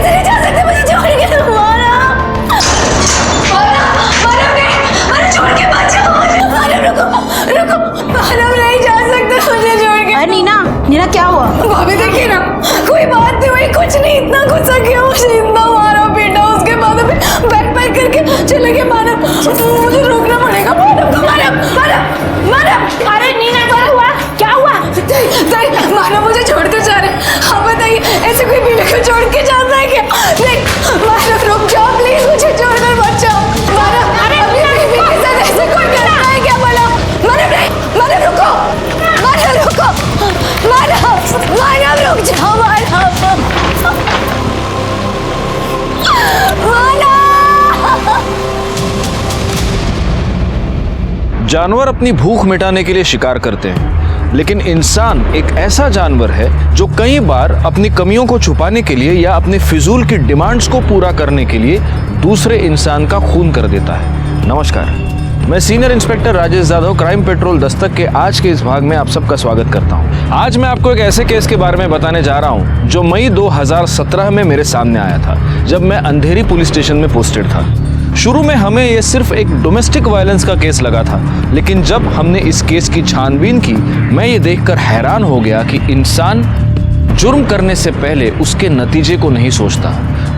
ऐसे नहीं जा सकते, मुझे छोड़ के। मानव छोड़ के मत जाओ। मानव रुको रुको, मानव नहीं जा सकते मुझे छोड़ के। अरे नीना, नीना क्या हुआ? भाभी देखिए ना, कोई बात नहीं हुई, कुछ नहीं, इतना गुस्सा किया मुझे, इतना मारा पीटा, उसके बाद अभी बैक पैक करके चले गए। मानव मुझे रोकना पड़ेगा। मानव मानव मानव मानव, अरे नीना क्या हुआ? क्या हुआ? मानव मुझे छोड़कर जा रहे हैं। हाँ बताइए, ऐसे कोई बीवी को छोड़ के जाता है क्या? नहीं मानव रुक जाओ प्लीज, मुझे छोड़कर मत जाओ। मानव अरे बीवी के साथ ऐसे कोई करता है क्या? मानव नहीं, मानव रुको, मानव रुको, मानव रुक जाओ। जानवर अपनी भूख मिटाने के लिए शिकार करते हैं, लेकिन इंसान एक ऐसा जानवर है जो कई बार अपनी कमियों को छुपाने के लिए या अपने फिजूल की डिमांड्स को पूरा करने के लिए दूसरे इंसान का खून कर देता है। नमस्कार, मैं senior inspector Rajesh Yadav, crime petrol Dastak के आज के इस भाग में आप सबका स्वागत करता हूं। आज मैं आपको एक ऐसे केस के बारे में बताने जा रहा हूं जो मई 2017 में मेरे सामने आया था, जब मैं अंधेरी पुलिस स्टेशन में पोस्टेड था। शुरू में हमें यह सिर्फ एक डोमेस्टिक वायलेंस का केस लगा था, लेकिन जब हमने इस केस की छानबीन की, मैं ये देखकर हैरान हो गया कि इंसान जुर्म करने से पहले उसके नतीजे को नहीं सोचता।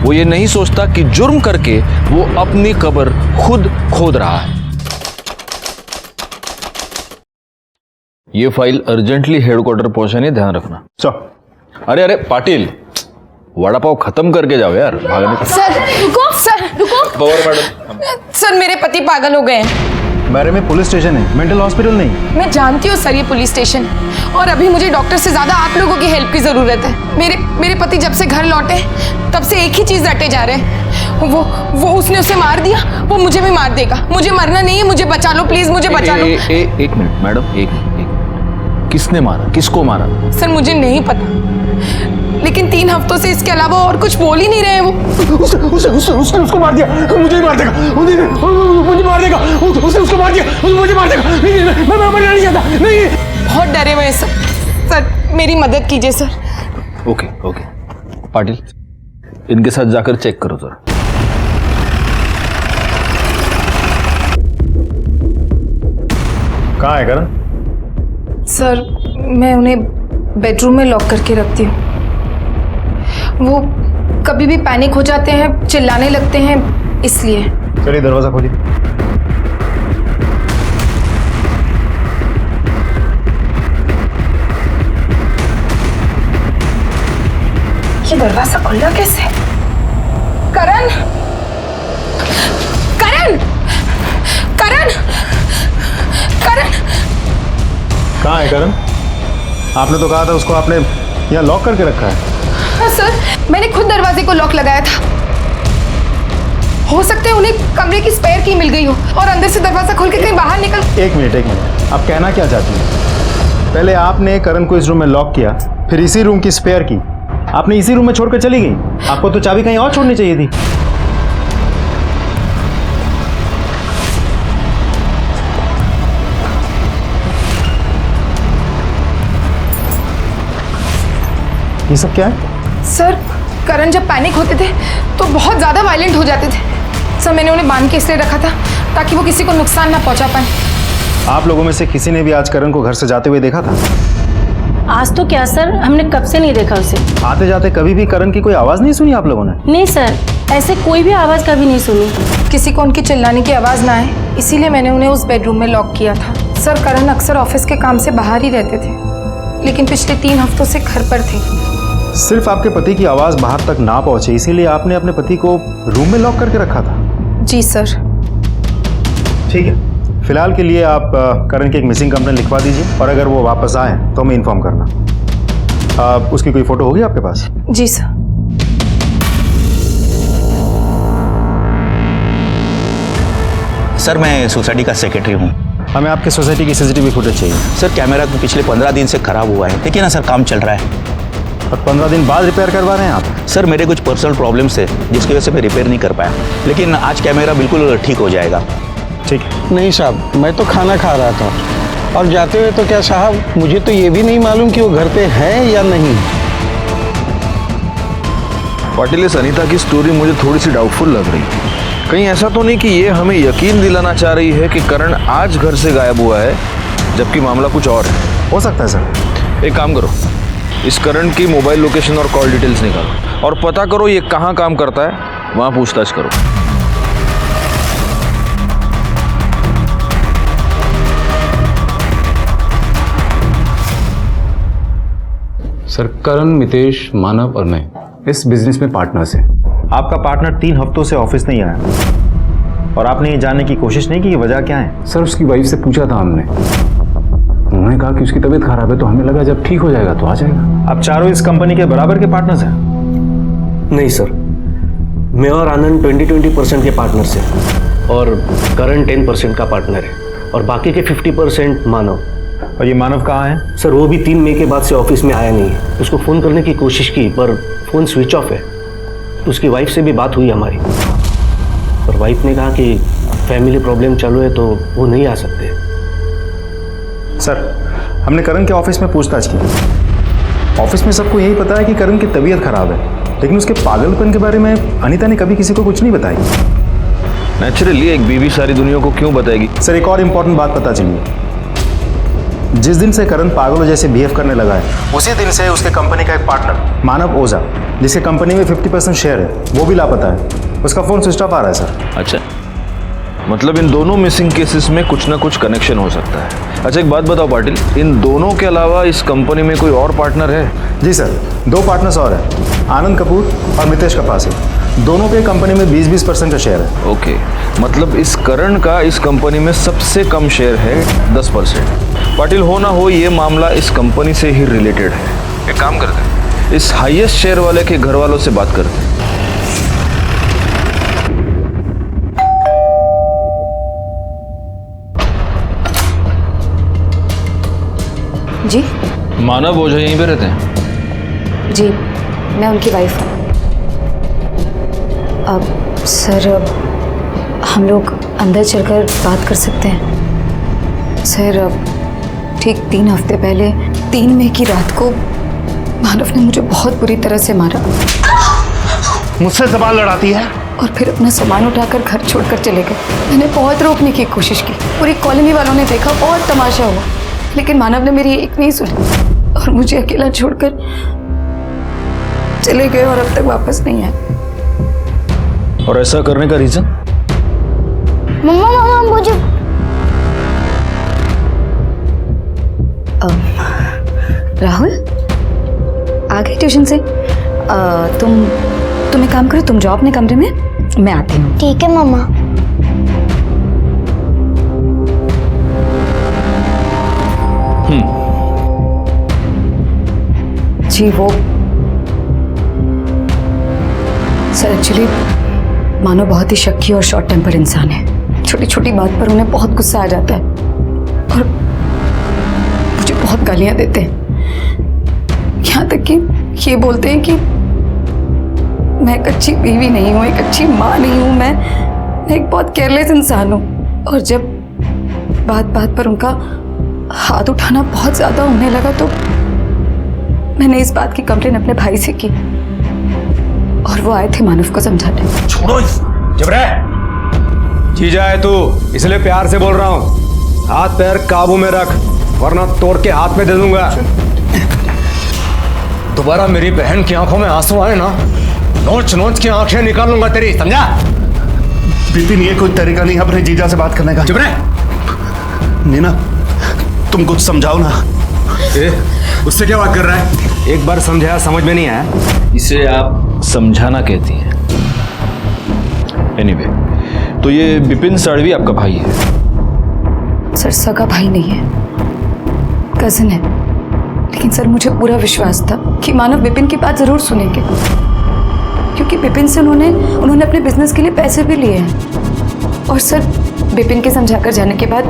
वो ये नहीं सोचता कि जुर्म करके वो अपनी कब्र खुद खोद रहा है। ये फाइल अर्जेंटली हेडक्वार्टर पहुंचाने, ध्यान रखना। अरे अरे पाटिल, वड़ा पाव खत्म करके जाओ यार, भागने। सर रुको पवार मैडम। सर मेरे पति पागल हो गए हैं। बारे में पुलिस स्टेशन है, मेंटल हॉस्पिटल नहीं। मैं जानती हूँ सर ये पुलिस स्टेशन, और अभी मुझे डॉक्टर से ज्यादा आप लोगों की हेल्प की जरूरत है। मेरे पति जब से घर लौटे तब से एक ही चीज रटे जा रहे हैं, वो उसने उसे मार दिया, वो मुझे भी मार देगा। मुझे मरना नहीं है, मुझे बचा लो प्लीज, मुझे बचा लो। एक मिनट मैडम, एक मिनट। किसने मारा, किसको मारा? सर मुझे नहीं पता, लेकिन 3 हफ्तों से इसके अलावा और कुछ बोल ही नहीं रहे हैं वो। उसने उसको मार दिया, मुझे मार देगा, मुझे मार देगा, उसने उसको मार दिया, मुझे मार देगा। मैं मरना नहीं चाहता, नहीं। बहुत डरे हुए हैं सर, मेरी मदद कीजिए सर। ओके पाटिल, इनके साथ जाकर चेक करो जरा। कहाँ है करण? सर मैं उन्हें बेडरूम में लॉक करके रखती हूँ। वो कभी भी पैनिक हो जाते हैं, चिल्लाने लगते हैं, इसलिए। चलिए दरवाजा खोलिए। ये दरवाजा खुला कैसे? करण करण करण करण कहाँ है करण? आपने तो कहा था उसको आपने यहाँ लॉक करके रखा है। हाँ सर, मैंने खुद दरवाजे को लॉक लगाया था। हो सकता है उन्हें कमरे की स्पेयर की मिल गई हो और अंदर से दरवाजा खोल के कहीं बाहर निकल। एक मिनट, आप कहना क्या चाहती हैं? पहले आपने करण को इस रूम में लॉक किया, फिर इसी रूम की स्पेयर की आपने इसी रूम में छोड़कर चली गई। आपको तो चाबी कहीं और छोड़नी चाहिए थी। ये सब क्या है? सर करण जब पैनिक होते थे तो बहुत ज्यादा वायलेंट हो जाते थे। सर मैंने उन्हें बांध के इसलिए रखा था ताकि वो किसी को नुकसान ना पहुंचा पाए। आप लोगों में से किसी ने भी आज करण को घर से जाते हुए देखा था? आज तो क्या सर, हमने कब से नहीं देखा उसे। आते जाते कभी भी करण की कोई आवाज नहीं सुनी आप लोगों ने? नहीं सर, ऐसे कोई भी आवाज कभी नहीं सुनी। किसी को उनकी चिल्लाने की आवाज ना आए, इसीलिए मैंने उन्हें उस बेडरूम में लॉक किया था। सर करण अक्सर ऑफिस के काम से बाहर ही रहते थे, लेकिन पिछले 3 हफ्तों से घर पर थे। सिर्फ आपके पति की आवाज बाहर तक ना पहुंचे इसीलिए आपने अपने पति को रूम में लॉक करके रखा था? जी सर। ठीक है, फिलहाल के लिए आप करण की एक मिसिंग कंप्लेन लिखवा दीजिए, और अगर वो वापस आए तो हमें इन्फॉर्म करना। उसकी कोई फोटो होगी आपके पास? जी सर। सर मैं सोसाइटी का सेक्रेटरी हूँ। हमें आपके सोसाइटी की सीसीटीवी फुटेज चाहिए। सर कैमरा तो पिछले 15 दिन से खराब हुआ है, देखिए ना सर, काम चल रहा है। और 15 दिन बाद रिपेयर करवा रहे हैं आप? सर मेरे कुछ पर्सनल प्रॉब्लम्स है जिसकी वजह से मैं रिपेयर नहीं कर पाया, लेकिन आज कैमरा बिल्कुल ठीक हो जाएगा। ठीक है। नहीं साहब, मैं तो खाना खा रहा था और जाते हुए तो क्या साहब, मुझे तो ये भी नहीं मालूम कि वो घर पे है या नहीं। पाटिल, इस अनीता की स्टोरी मुझे थोड़ी सी डाउटफुल लग रही है। कहीं ऐसा तो नहीं कि ये हमें यकीन दिलाना चाह रही है कि करण आज घर से गायब हुआ है, जबकि मामला कुछ और है। हो सकता है सर। एक काम करो, इस करण की मोबाइल लोकेशन और कॉल डिटेल्स निकालो और पता करो ये कहाँ काम करता है, वहाँ पूछताछ करो। सर, करण, मितेश, मानव और मैं इस बिजनेस में पार्टनर्स हैं। आपका पार्टनर 3 हफ्तों से ऑफिस नहीं आया और आपने ये जानने की कोशिश नहीं की कि वजह क्या है? सर, उसकी वाइफ से पूछा था हमने, उन्होंने कहा कि उसकी तबीयत खराब है, तो हमें लगा जब ठीक हो जाएगा तो आ जाएगा। आप चारों इस कंपनी के बराबर के पार्टनर्स हैं? नहीं सर, मैं और आनंद 20% के पार्टनर्स हैं और करण 10% का पार्टनर है और बाकी के 50% मानव। और ये मानव कहाँ है? सर, वो भी 3 मई के बाद से ऑफिस में आया नहीं है। उसको फ़ोन करने की कोशिश की पर फ़ोन स्विच ऑफ है। उसकी वाइफ से भी बात हुई हमारी और वाइफ ने कहा कि फैमिली प्रॉब्लम चालू है तो वो नहीं आ सकते। सर, हमने करण के ऑफिस में पूछताछ की। ऑफिस में सबको यही पता है कि करण की तबीयत खराब है, लेकिन उसके पागलपन के बारे में अनीता ने कभी किसी को कुछ नहीं बताई। नेचुरली एक बीवी सारी दुनिया को क्यों बताएगी? सर, एक और इम्पोर्टेंट बात पता चली। जिस दिन से करण पागलों जैसे बिहेव करने लगा है, उसी दिन से उसके कंपनी का एक पार्टनर मानव ओझा, जिसके कंपनी में 50% शेयर है, वो भी लापता है। उसका फोन स्विच ऑफ आ रहा है सर। अच्छा, मतलब इन दोनों मिसिंग केसेस में कुछ ना कुछ कनेक्शन हो सकता है। अच्छा, एक बात बताओ पाटिल, इन दोनों के अलावा इस कंपनी में कोई और पार्टनर है? जी सर, 2 पार्टनर्स और हैं, आनंद कपूर और मितेश कपासे। दोनों के कंपनी में 20% का शेयर है। ओके, मतलब इस करण का इस कंपनी में सबसे कम शेयर है 10%। पाटिल, हो ना हो ये मामला इस कंपनी से ही रिलेटेड है। एक काम करते हैं, इस हाईएस्ट शेयर वाले के घर वालों से बात करते हैं। जी मानव ओझा यहीं पे रहते हैं? जी, मैं उनकी वाइफ हूँ। अब सर, हम लोग अंदर चलकर बात कर सकते हैं? सर, ठीक 3 हफ्ते पहले 3 मई की रात को मानव ने मुझे बहुत बुरी तरह से मारा। मुझसे सवाल लड़ाती है और फिर अपना सामान उठाकर घर छोड़कर चले गए। मैंने बहुत रोकने की कोशिश की, पूरी कॉलोनी वालों ने देखा, बहुत तमाशा हुआ, लेकिन मानव ने मेरी एक नहीं सुनी और मुझे अकेला छोड़कर चले गए और अब तक वापस नहीं आए। और ऐसा करने का रीजन? मम्मा मुझे राहुल आ गए ट्यूशन से? तुम एक काम करो, तुम जाओ अपने कमरे में, मैं आती हूँ। ठीक है मम्मा। जी वो सर, एक्चुअली मानो बहुत ही शक्की और शॉर्ट टेम्पर इंसान है। छोटी छोटी बात पर उन्हें बहुत गुस्सा आ जाता है और मुझे बहुत गालियां देते हैं। यहाँ तक कि ये बोलते हैं कि मैं एक अच्छी बीवी नहीं हूँ, एक अच्छी माँ नहीं हूँ, मैं एक बहुत केयरलेस इंसान हूँ। और जब बात बात पर उनका हाथ उठाना बहुत ज़्यादा होने लगा तो मैंने इस बात की कंप्लेन अपने भाई से की और वो आए थे मानव को समझाने। छोड़ो, जब रहे जीजा है तू, इसलिए प्यार से बोल रहा हूँ। हाथ पैर काबू में रख, वरना तोड़ के हाथ में दे दूंगा। दोबारा मेरी बहन की आंखों में आंसू आए ना, नोच नोच के आंखें निकाल लूंगा तेरी, समझा? बिपिन, ये कोई तरीका नहीं अपने जीजा से बात करने का। चुप रहे। नीना, तुम कुछ समझाओ ना। उससे क्या बात कर रहा है? एक बार समझाया, समझ में नहीं आया? इसे आप समझाना कहती हैं। एनीवे, तो ये बिपिन साड़वी आपका भाई है? सर, सगा भाई नहीं है, कजिन है। लेकिन सर, मुझे पूरा विश्वास था कि मानव बिपिन की बात जरूर सुनेंगे, क्योंकि बिपिन से उन्होंने अपने बिजनेस के लिए पैसे भी लिए हैं। और सर, बिपिन के समझाकर जाने के बाद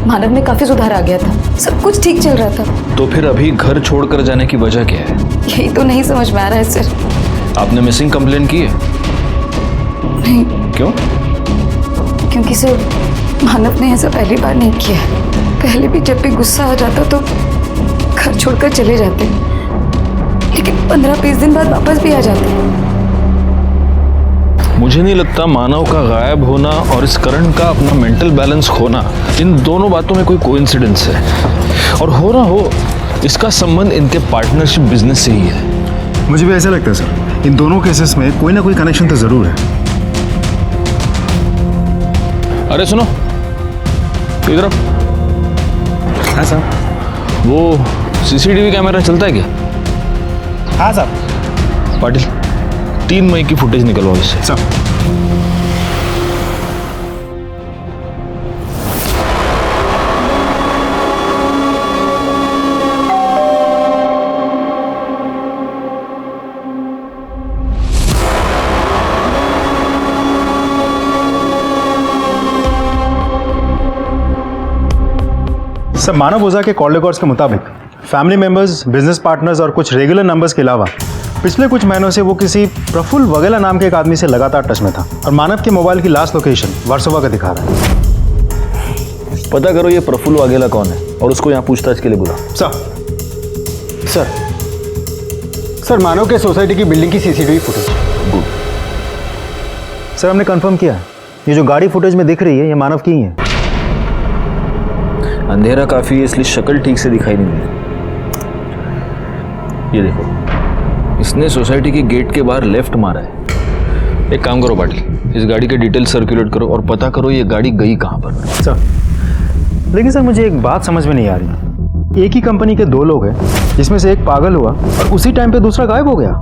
मानव में काफी सुधार आ गया था, सब कुछ ठीक चल रहा था। तो फिर अभी घर छोड़कर जाने की वजह क्या है? यही तो नहीं समझ में आ रहा है सर। आपने मिसिंग कंप्लेन की है? नहीं। क्यों? क्योंकि सर, मानव ने ऐसा पहली बार नहीं किया है। पहले भी जब भी गुस्सा आ जाता तो घर छोड़कर चले जाते, लेकिन 15-20 दिन बाद वापस भी आ जाते। मुझे नहीं लगता मानव का गायब होना और इस करण का अपना मेंटल बैलेंस खोना, इन दोनों बातों में कोई कोइंसिडेंस है। और हो ना हो, इसका संबंध इनके पार्टनरशिप बिजनेस से ही है। मुझे भी ऐसा लगता है सर, इन दोनों केसेस में कोई ना कोई कनेक्शन तो जरूर है। अरे सुनो, इधर आओ। हाँ सर। वो सीसीटीवी कैमरा चलता है क्या? हाँ सर। पाटिल, 3 मई की फुटेज निकलवाओ इससे। सर। सर, मानव ओझा के कॉल रिकॉर्ड्स के मुताबिक फैमिली मेंबर्स, बिजनेस पार्टनर्स और कुछ रेगुलर नंबर्स के अलावा पिछले कुछ महीनों से वो किसी प्रफुल्ल वगेला नाम के एक आदमी से लगातार टच में था और मानव के मोबाइल की लास्ट लोकेशन वर्सोवा का दिखा रहा है। पता करो ये प्रफुल्ल वाघेला कौन है और उसको यहाँ पूछताछ के लिए बुला। सर मानव के सोसाइटी की बिल्डिंग की सीसीटीवी फुटेज। गुड। सर, हमने कंफर्म किया है, ये जो गाड़ी फुटेज में दिख रही है ये मानव की ही है। अंधेरा काफी है इसलिए शक्ल ठीक से दिखाई नहीं दे। ये देखो, इसने सोसाइटी के गेट के बाहर लेफ्ट मारा है। एक काम करो पाटिल, इस गाड़ी के डिटेल सर्कुलेट करो और पता करो ये गाड़ी गई कहाँ पर। सर, लेकिन सर मुझे एक बात समझ में नहीं आ रही। एक ही कंपनी के 2 लोग हैं, जिसमें से एक पागल हुआ और उसी टाइम पे दूसरा गायब हो गया।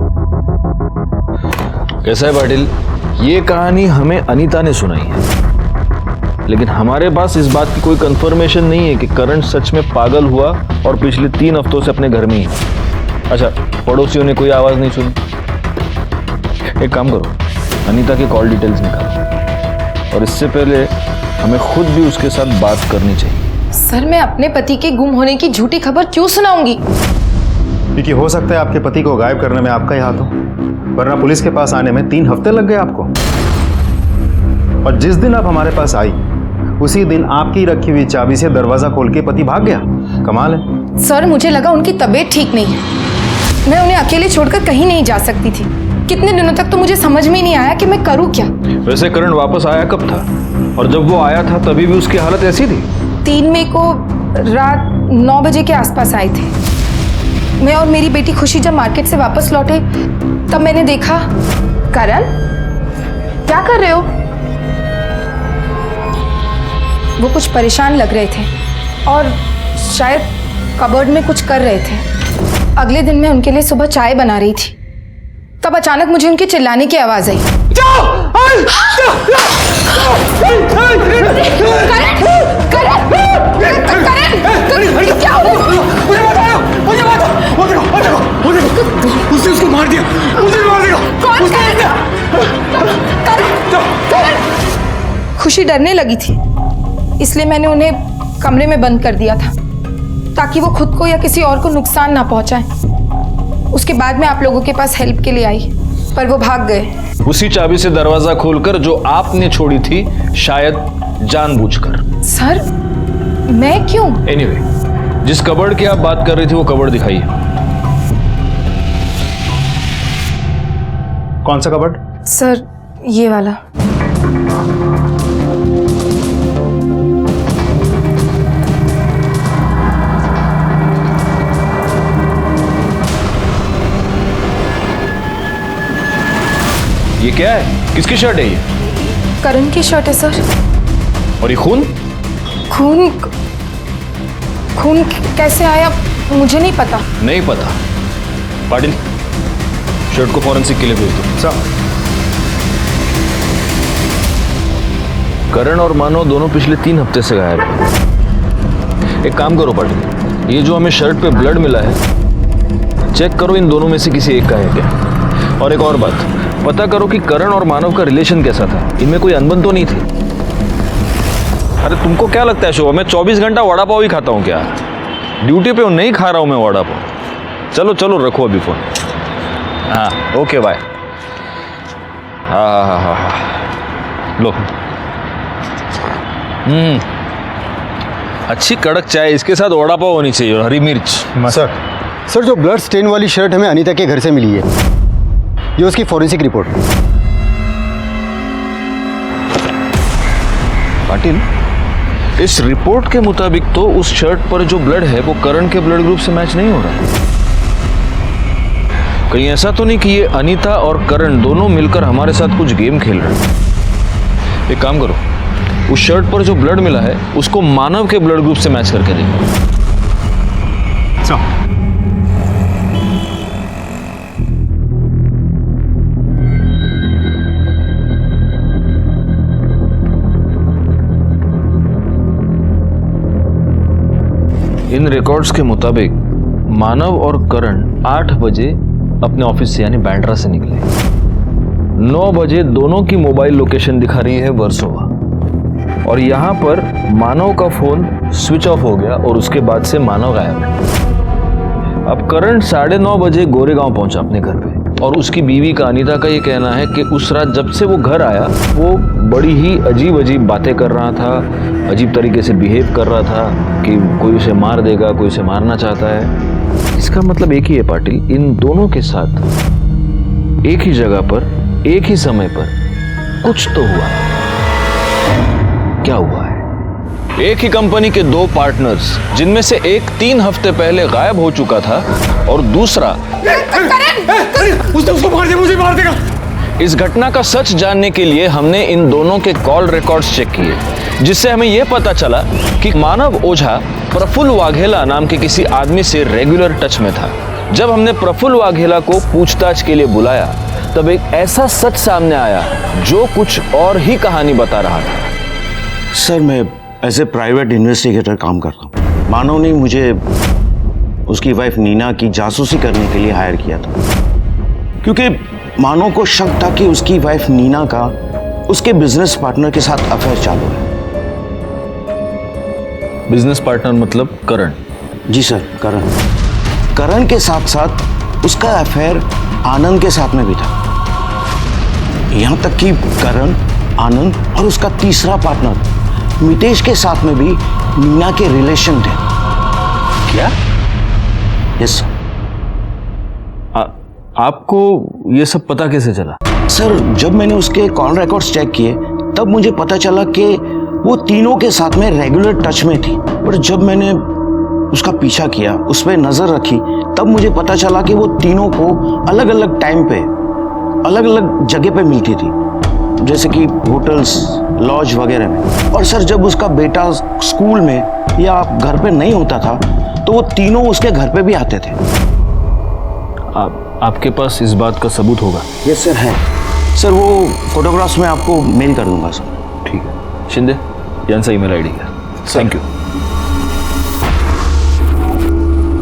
कैसा है पाटिल, ये कहानी हमें अनीता ने सुनाई है, लेकिन हमारे पास इस बात की कोई कंफर्मेशन नहीं है कि करण सच में पागल हुआ और पिछले 3 हफ्तों से अपने घर में ही है। अच्छा, पड़ोसियों ने कोई आवाज नहीं सुनी? एक काम करो, अनीता के कॉल डिटेल्स निकालो और इससे पहले हमें खुद भी उसके साथ बात करनी चाहिए। सर, मैं अपने पति के गुम होने की झूठी खबर क्यों सुनाऊंगी? क्योंकि हो सकता है आपके पति को गायब करने में आपका ही हाथ हो, वरना पुलिस के पास आने में 3 हफ्ते लग गए आपको। और जिस दिन आप हमारे पास आई उसी दिन आपकी रखी हुई चाबी से दरवाजा खोल के पति भाग गया। कमाल है। सर, मुझे लगा उनकी तबीयत ठीक नहीं है, मैं उन्हें अकेले छोड़कर कहीं नहीं जा सकती थी। कितने दिनों तक तो मुझे समझ में ही नहीं आया कि मैं करूं क्या। वैसे करण वापस आया कब था? और जब वो आया था तभी भी उसकी हालत ऐसी थी? 3 मई को रात 9 बजे के आसपास आए थे। मैं और मेरी बेटी खुशी जब मार्केट से वापस लौटे तब मैंने देखा। करण, क्या कर रहे हो? वो कुछ परेशान लग रहे थे और शायद कबर्ड में कुछ कर रहे थे। अगले दिन मैं उनके लिए सुबह चाय बना रही थी, तब अचानक मुझे उनके चिल्लाने की आवाज आई। क्या हुआ? उसने उसको मार दिया, उसने मार दिया। कौन खुशी डरने लगी थी, इसलिए मैंने उन्हें कमरे में बंद कर दिया था ताकि वो खुद को या किसी और को नुकसान ना पहुंचाए। उसके बाद मैं आप लोगों के पास हेल्प के लिए आई, पर वो भाग गए। उसी चाबी से दरवाजा खोलकर जो आपने छोड़ी थी, शायद जानबूझकर। सर, मैं क्यों? एनीवे, जिस कबर्ड की आप बात कर रही थी वो कबर्ड दिखाइए। कौन सा कबर्ड? सर, ये वाला। ये क्या है? किसकी शर्ट है ये? करण की शर्ट है सर। और ये खून? खून? खून कैसे आया मुझे नहीं पता। नहीं पता? पाटिल, शर्ट को फॉरेंसिक के लिए भेज दो। सर। करण और मानव दोनों पिछले 3 हफ्ते से गायब हैं। एक काम करो पाटिल, ये जो हमें शर्ट पे ब्लड मिला है, चेक करो इन दोनों में से किसी एक का है क्या। और एक और बात, पता करो कि करण और मानव का रिलेशन कैसा था, इनमें कोई अनबन तो नहीं थी। अरे तुमको क्या लगता है शोभा, मैं 24 घंटा वड़ा पाव ही खाता हूँ क्या? ड्यूटी पे हूँ, नहीं खा रहा हूँ मैं वड़ा पाव। चलो चलो रखो अभी फोन। हाँ ओके बाय। हाँ लो। अच्छी कड़क चाय, इसके साथ वड़ा पाव होनी चाहिए और हरी मिर्च। सर जो ब्लड स्टेन वाली शर्ट हमें अनीता के घर से मिली है, ये उसकी फॉरेंसिक रिपोर्ट। पाटिल, इस रिपोर्ट के मुताबिक तो उस शर्ट पर जो ब्लड है वो करण के ब्लड ग्रुप से मैच नहीं हो रहा है। कहीं ऐसा तो नहीं कि ये अनीता और करण दोनों मिलकर हमारे साथ कुछ गेम खेल रहे हैं? एक काम करो, उस शर्ट पर जो ब्लड मिला है उसको मानव के ब्लड ग्रुप से मैच करके देखो। इन रिकॉर्ड्स के मुताबिक मानव और करण 8 बजे अपने ऑफिस से यानी बैंड्रा से निकले। 9 बजे दोनों की मोबाइल लोकेशन दिखा रही है वर्सोवा, और यहाँ पर मानव का फोन स्विच ऑफ हो गया और उसके बाद से मानव गायब है। अब करण 9:30 बजे गोरेगांव पहुंचा अपने घर पे, और उसकी बीवी का अनीता का ये कहना है कि उस रात जब से वो घर आया वो बड़ी ही अजीब अजीब बातें कर रहा था, अजीब तरीके से बिहेव कर रहा था कि कोई उसे मार देगा, कोई उसे मारना चाहता है। इसका मतलब एक ही है पाटिल, इन दोनों के साथ एक ही जगह पर एक ही समय पर कुछ तो हुआ। क्या हुआ है? एक ही कंपनी के 2 पार्टनर्स, जिनमें से एक 3 हफ्ते पहले गायब हो चुका था और दूसरा उसको मार दे, मुझे मार देगा। इस घटना का सच जानने के लिए हमने इन दोनों के कॉल रिकॉर्ड्स चेक किए, जिससे हमें यह पता चला कि मानव ओझा प्रफुल्ल वाघेला नाम के किसी आदमी से रेगुलर टच में था। जब हमने प्रफुल्ल वाघेला को पूछताछ के लिए बुलाया तब एक ऐसा सच सामने आया जो कुछ और ही कहानी बता रहा था। सर, मैं एज ए प्राइवेट इन्वेस्टिगेटर काम करता हूँ। मानव ने मुझे उसकी वाइफ नीना की जासूसी करने के लिए हायर किया था, क्योंकि मानव को शक था कि उसकी वाइफ नीना का उसके बिजनेस पार्टनर के साथ अफेयर चालू है। बिजनेस पार्टनर मतलब करण? जी सर, करण के साथ साथ उसका अफेयर आनंद के साथ में भी था। यहां तक कि करण, आनंद और उसका तीसरा पार्टनर मितेश के साथ में भी नीना के रिलेशन थे। क्या? Yes sir. आपको ये सब पता कैसे चला? सर, जब मैंने उसके कॉल रिकॉर्ड्स चेक किए तब मुझे पता चला कि वो तीनों के साथ में रेगुलर टच में थी। पर जब मैंने उसका पीछा किया, उस पर नजर रखी, तब मुझे पता चला कि वो तीनों को अलग अलग टाइम पे अलग अलग जगह पे मिलती थी, जैसे कि होटल्स, लॉज वगैरह में। और सर, जब उसका बेटा स्कूल में या घर पे नहीं होता था तो वो तीनों उसके घर पे भी आते थे। आपके पास इस बात का सबूत होगा? यस सर, है सर। वो फोटोग्राफ्स में आपको मेल कर दूंगा सर। ठीक है शिंदे, यांचा ईमेल आईडी है। Thank you.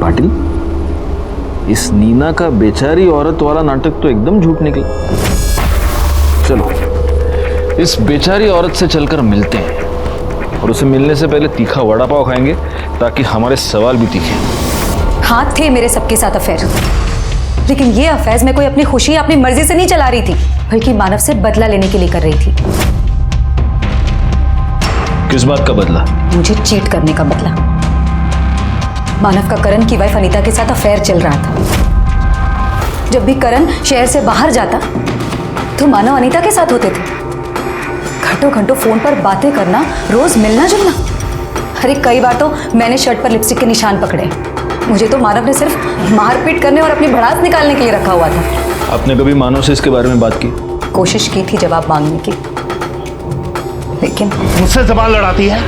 पाटिल, इस नीना का बेचारी औरत वाला नाटक तो एकदम झूठ निकला। चलो इस बेचारी औरत से चलकर मिलते हैं, और उसे मिलने से पहले तीखा वड़ा पाव खाएंगे ताकि हमारे सवाल भी तीखे। हाँ, थे मेरे सबके साथ अफेयर, लेकिन ये अफेयर्स मैं कोई अपनी खुशी या अपनी मर्जी से नहीं चला रही थी, बल्कि मानव से बदला लेने के लिए कर रही थी। किस बात का बदला? मुझे चीट करने का बदला। मानव का करण की वाइफ अनीता के साथ अफेयर चल रहा था। जब भी करण शहर से बाहर जाता तो मानव अनीता के साथ होते थे। घंटों घंटों फोन पर बातें करना, रोज मिलना जुलना। अरे कई बार तो मैंने शर्ट पर लिपस्टिक के निशान पकड़े। मुझे तो मानव ने सिर्फ मारपीट करने और अपनी भड़ास निकालने के लिए रखा हुआ था। आपने कभी मानव से इसके बारे में बात की? कोशिश की थी जवाब मांगने की, लेकिन मुझसे सवाल लड़ाती है?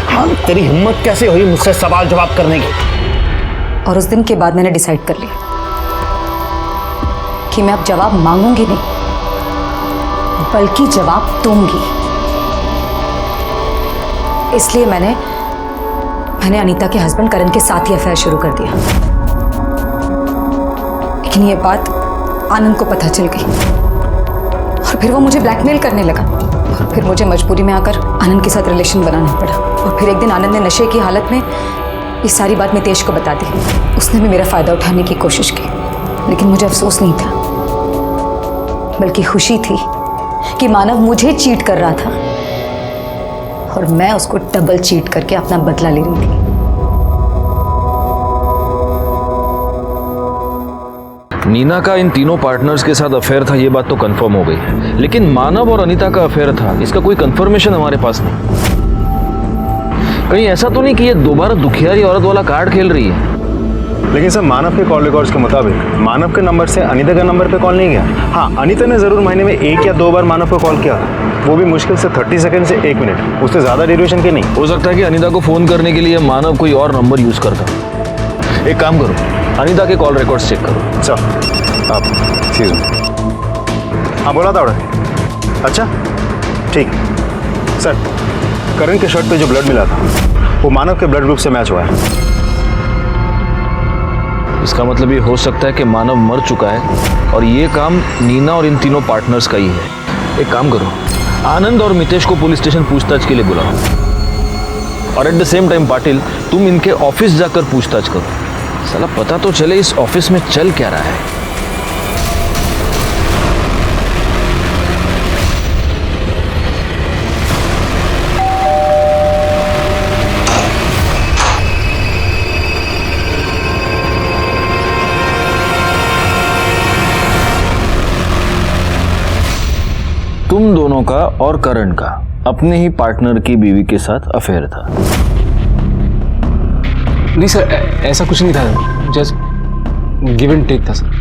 हाँ, तेरी हिम्मत कैसे हुई मुझसे सवाल जवाब करने की? और उस दिन के बाद मैंने डिसाइड कर लिया कि मैं अब जवाब मांगूंगी नहीं, बल्कि जवाब दूंगी। इसलिए मैंने अनीता के हस्बैंड करण के साथ ही अफेयर शुरू कर दिया। लेकिन ये बात आनंद को पता चल गई, और फिर वो मुझे ब्लैकमेल करने लगा, और फिर मुझे मजबूरी में आकर आनंद के साथ रिलेशन बनाना पड़ा। और फिर एक दिन आनंद ने नशे की हालत में ये सारी बात मितेश को बता दी। उसने भी मेरा फायदा उठाने की कोशिश की, लेकिन मुझे अफसोस नहीं था, बल्कि खुशी थी कि मानव मुझे चीट कर रहा था और मैं उसको डबल चीट करके अपना बदला ले रही थी। नीना का इन तीनों पार्टनर्स के साथ अफेयर था, ये बात तो कंफर्म हो गई, लेकिन मानव और अनीता का अफेयर था, इसका कोई कंफर्मेशन हमारे पास नहीं। कहीं ऐसा तो नहीं कि ये दोबारा दुखियारी औरत वाला कार्ड खेल रही है? लेकिन सर मानव के कॉल रिकॉर्ड्स के मुताबिक मानव के नंबर से अनीता के नंबर पे कॉल नहीं गया। हाँ, अनीता ने ज़रूर महीने में 1 या 2 बार मानव को कॉल किया, वो भी मुश्किल से 30 सेकंड से 1 मिनट, उससे ज़्यादा ड्यूरेशन के नहीं। हो सकता है कि अनीता को फ़ोन करने के लिए मानव कोई और नंबर यूज़ करता। एक काम करो, अनीता के कॉल रिकॉर्ड्स चेक करो। सर आप एक्सक्यूज मी। हाँ बोला था ऑर्डर। अच्छा ठीक। सर करण के शर्ट पे जो ब्लड मिला था वो मानव के ब्लड ग्रुप से मैच हुआ है। इसका मतलब ये हो सकता है कि मानव मर चुका है और ये काम नीना और इन तीनों पार्टनर्स का ही है। एक काम करो, आनंद और मितेश को पुलिस स्टेशन पूछताछ के लिए बुलाओ और at the same time Patil तुम इनके ऑफिस जाकर पूछताछ करो। साला पता तो चले इस ऑफिस में चल क्या रहा है। तुम दोनों का और करण का अपने ही पार्टनर की बीवी के साथ अफेयर था। नहीं सर, ऐसा कुछ नहीं था, जस्ट गिव एंड टेक था सर।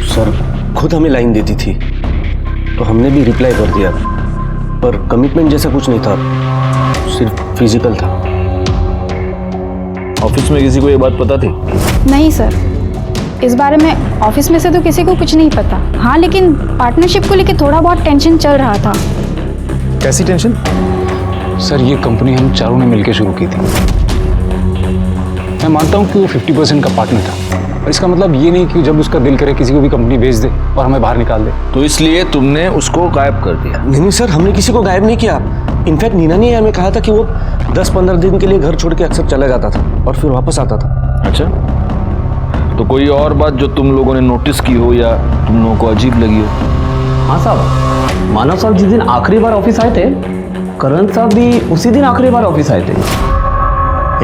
सर खुद हमें लाइन देती थी तो हमने भी रिप्लाई कर दिया, पर कमिटमेंट जैसा कुछ नहीं था, सिर्फ फिजिकल था। ऑफिस में किसी को ये बात पता थी? नहीं सर, इस बारे में ऑफिस में से तो किसी को कुछ नहीं पता। हाँ, लेकिन पार्टनरशिप को लेके थोड़ा बहुत टेंशन चल रहा था। कैसी टेंशन? सर ये कंपनी हम चारों ने मिलकर शुरू की थी। मैं मानता हूँ कि वो 50% का पार्टनर था, और इसका मतलब ये नहीं कि जब उसका दिल करे किसी को भी कंपनी बेच दे और हमें बाहर निकाल दे। तो इसलिए तुमने उसको गायब कर दिया? नहीं सर, हमने किसी को गायब नहीं किया। इनफैक्ट नीना ने हमें कहा था कि वो 10-15 दिन के लिए घर छोड़ के अक्सर चला जाता था और फिर वापस आता था। अच्छा, तो कोई और बात जो तुम लोगों ने नोटिस की हो या तुम लोगों को अजीब लगी हो? हाँ साहब, मानव साहब जिस दिन आखिरी बार ऑफिस आए थे, करण साहब भी उसी दिन आखिरी बार ऑफिस आए थे।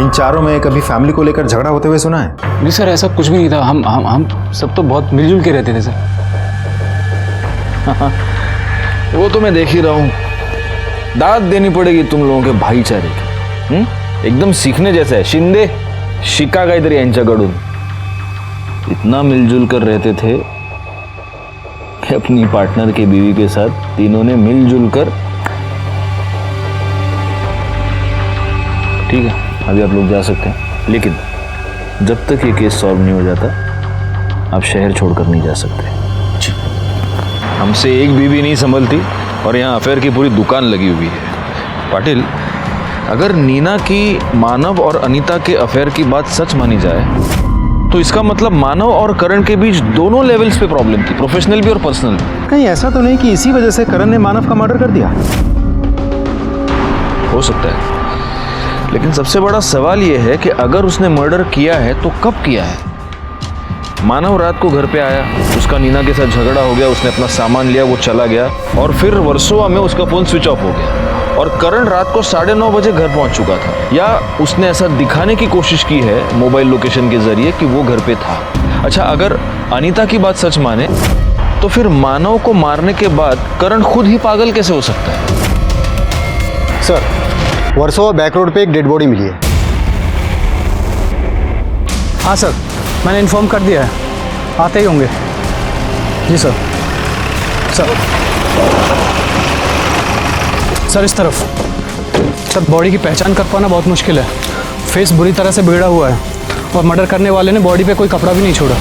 इन चारों में कभी फैमिली को लेकर झगड़ा होते हुए सुना है? नहीं सर, ऐसा कुछ भी नहीं था। हम सब तो बहुत मिलजुल के रहते थे सर। वो तो मैं देख ही रहा हूँ। दाद देनी पड़ेगी तुम लोगों के भाईचारे की। एकदम सीखने जैसा है। शिंदे शिका काहीतरी यांच्याकडून इतना मिलजुल कर रहते थे कि अपनी पार्टनर की बीवी के साथ तीनों ने मिलजुल कर। ठीक है, अभी आप लोग जा सकते हैं, लेकिन जब तक ये केस सॉल्व नहीं हो जाता आप शहर छोड़कर नहीं जा सकते। हमसे एक बीवी नहीं संभलती और यहाँ अफेयर की पूरी दुकान लगी हुई है। पाटिल, अगर नीना की मानव और अनीता के अफेयर की बात सच मानी जाए तो इसका मतलब मानव और करण के बीच दोनों लेवल्स पे प्रॉब्लम थी, प्रोफेशनल भी और पर्सनल भी। कहीं ऐसा तो नहीं कि इसी वजह से करण ने मानव का मर्डर कर दिया? हो सकता है, लेकिन सबसे बड़ा सवाल यह है कि अगर उसने मर्डर किया है तो कब किया है? मानव रात को घर पे आया, उसका नीना के साथ झगड़ा हो गया, उसने अपना सामान लिया, वो चला गया और फिर वर्सोवा में उसका फोन स्विच ऑफ हो गया और करण रात को 9:30 बजे घर पहुंच चुका था। या उसने ऐसा दिखाने की कोशिश की है मोबाइल लोकेशन के जरिए कि वो घर पे था। अच्छा, अगर अनीता की बात सच माने तो फिर मानव को मारने के बाद करण खुद ही पागल कैसे हो सकता है? सर, वर्सोवा बैक रोड पे एक डेड बॉडी मिली है। हाँ सर, मैंने इन्फॉर्म कर दिया है, आते ही होंगे। जी सर। सर इस तरफ। सर बॉडी की पहचान कर पाना बहुत मुश्किल है। फेस बुरी तरह से बिगड़ा हुआ है और मर्डर करने वाले ने बॉडी पे कोई कपड़ा भी नहीं छोड़ा।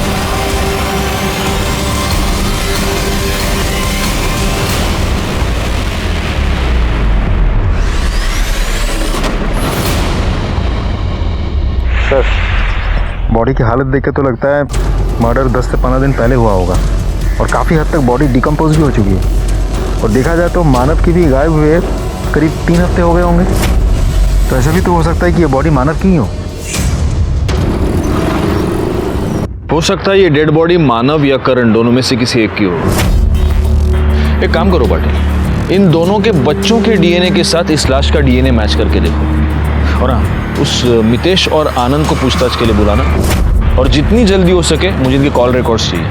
सर, बॉडी की हालत देख के तो लगता है मर्डर 10 से 15 दिन पहले हुआ होगा और काफ़ी हद तक बॉडी डिकम्पोज भी हो चुकी है। और देखा जाए तो मानव की भी गायब हुए करीब 3 हफ्ते हो गए होंगे, तो ऐसा भी तो हो सकता है कि ये बॉडी मानव की ही हो सकता है ये डेड बॉडी मानव या करण दोनों में से किसी एक की हो। एक काम करो पाटिल, इन दोनों के बच्चों के डीएनए के साथ इस लाश का डीएनए मैच करके देखो और हाँ, उस मितेश और आनंद को पूछताछ के लिए बुलाना और जितनी जल्दी हो सके मुझे इनके कॉल रिकॉर्ड्स चाहिए।